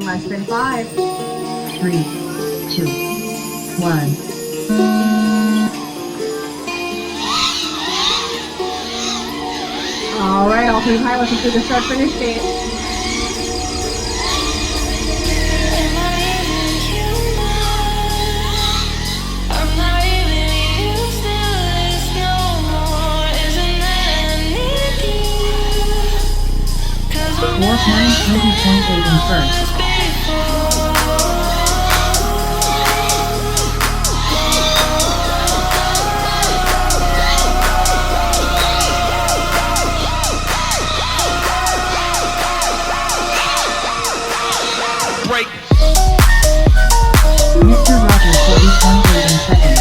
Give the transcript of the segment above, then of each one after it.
less than 5. 3, 2, 1. Alright, all three pilots into the start finish state. Warp 920.8 in first. Break. Mr. Rogers 40.8 in second.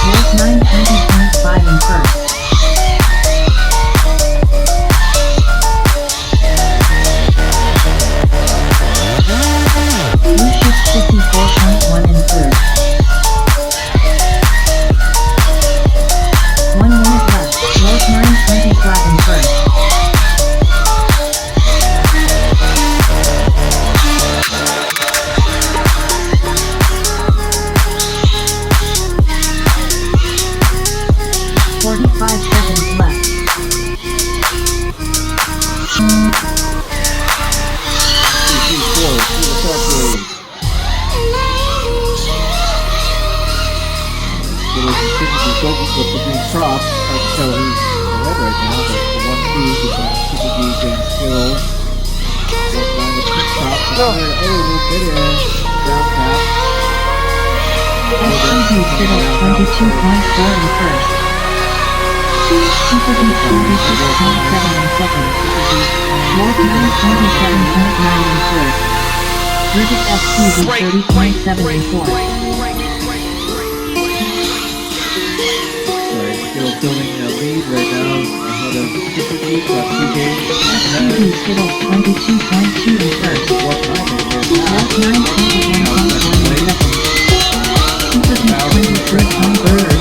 Warp 920.5 in first. Blue Shift 54.1 in third. 1 minute left. Warp 920 flat in first. Focus with the green props. Hard to tell who's the red right now, but the 1-2 is on Super G and Skill. 1-9 with pink props. Oh, a little bit in. Down tap. SGD Fiddle 22.4 in first. Super G 46.7 in second. Warp 927.9 in third. British FCD 30.7 in fourth. Skill building a lead right now ahead of Super G, got 2 games. SGD Fiddle 22.2 in first. Warp 9 in Warp 921.1 in second. Super G 23.3 in third.